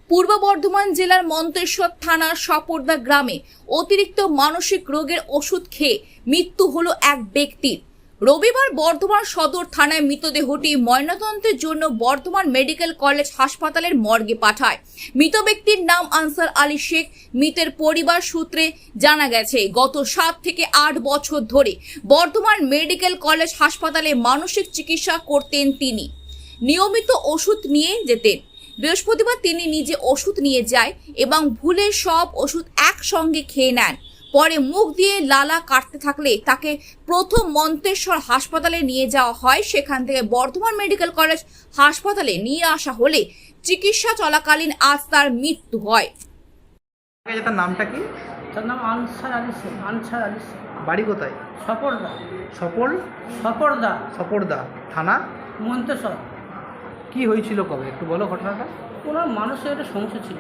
পূর্ব বর্ধমান জেলার মন্তেশ্বর থানার সপরদা গ্রামে অতিরিক্ত মানসিক রোগের ওষুধ খেয়ে মৃত্যু হলো এক ব্যক্তির। রবিবার বর্ধমান সদর থানায় মৃতদেহটি ময়নাতদন্তের জন্য বর্ধমান মেডিকেল কলেজ হাসপাতালের মর্গে পাঠায়। মৃত ব্যক্তির নাম আনসার আলী শেখ। মৃতের পরিবার সূত্রে জানা গেছে, গত 7 থেকে 8 বছর ধরে বর্ধমান মেডিকেল কলেজ হাসপাতালে মানসিক চিকিৎসা করতেন তিনি। নিয়মিত ওষুধ নিয়ে যেতেন। বৃহস্পতিবার তিনি নিজে ওষুধ নিয়ে যায় এবং ভুলে সব ওষুধ একসঙ্গে খেয়ে নেন। পরে মুখ দিয়ে লালা কাটতে থাকলে তাকে প্রথম মন্তেশ্বর হাসপাতালে নিয়ে যাওয়া হয়। সেখান থেকে বর্ধমান মেডিকেল কলেজ হাসপাতালে নিয়ে আসা হলে চিকিৎসা চলাকালীন আজ তার মৃত্যু হয়। তার নামটা কি? তার নাম আনসার আলী শেখ। আনসার আলী শেখ। বাড়ি কোথায়? সপরদা। সপরদা। সপরদা থানা মন্তেশ্বর। কি হয়েছিল কবে একটু বলো ঘটনাটা। ওনার মানুষের একটা সমস্যা ছিল।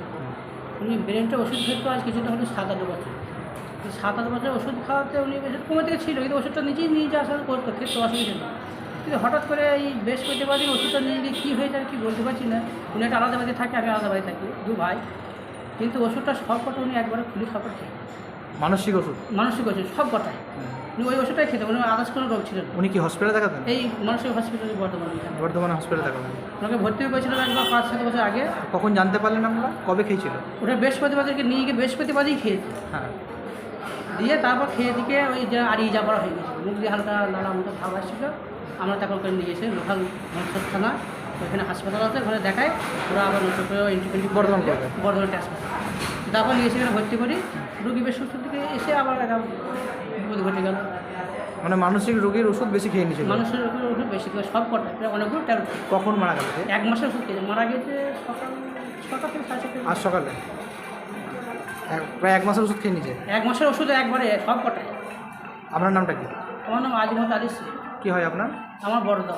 উনি ব্রেনটা ওষুধ খেতে আজ কিছুটা হলে 7-8 বছর। 7-8 বছর ওষুধ খাওয়াতে উনি ওষুধ কমে থেকে ছিল, কিন্তু ওষুধটা নিজেই নিয়ে যাওয়া আসা করতো, খেতে অসুবিধা নেই। কিন্তু হঠাৎ করে এই বৃহস্পতিবার দিন ওষুধটা নিয়ে গিয়ে কী হয়েছে আর কি বলতে পারছি না। উনি একটা আলাদা বাড়িতে থাকে, আমি আলাদা বাড়ি থাকি, 2 ভাই। কিন্তু ওষুধটা সব কটা উনি একবারে খুলে সব কটা খেয়ে মানসিক ওষুধ ওষুধ সব কটাই উনি ওই ওষুধটাই খেতে, উনি আদার্স কোনো রোগ ছিল না। উনি কি হসপিটালে দেখাতেন? এই মানসিক হসপিটালে বর্ধমানে হসপিটালে দেখাতেন। ওনাকে ভর্তি করেছিলাম একবার 5-7 বছর আগে। কখন জানতে পারলেন আমরা? কবে খেয়েছিল? ওটা বৃহস্পতিবারকে নিয়ে গিয়ে বৃহস্পতিবারই খেয়েছে। হ্যাঁ, দিয়ে তারপর খেয়ে দিকে ওই যে আড়িয়ে যাওয়া হয়ে গেছে, মুখ দিয়ে হালকা লালা মতো ভাব আসছিল। আমরা তারপর করে নিয়ে এসে লোকাল মন্তেশ্বর থানা, ওইখানে হাসপাতাল আছে, ওখানে দেখায়। ওরা আবার নতুন করে এন্ট্রি বর্ধমান ট্রান্সফার। তারপর নিয়ে এসে ভর্তি করি। রুগী বেশ সুস্থ থেকে এসে আবার বিপদ ঘটে গেল। মানে মানসিক রোগীর ওষুধ বেশি খেয়ে নিয়েছিল। মানুষের ওষুধ বেশি করে সব কটা প্রায় অনেকগুলো ট্যাবলেট। কখন মারা গেল? 1 মাসের ওষুধ খেয়েছে। মারা গেছে সকাল থেকে 7:30। আজ সকালে প্রায় 1 মাসের ওষুধ খেয়ে নিয়েছে। 1 মাসের ওষুধ একবারে সব কটায়। আপনার নামটা কি? আমার নাম আজিমত আলী শেখ। কি হয় আপনার? আমার বড়দা।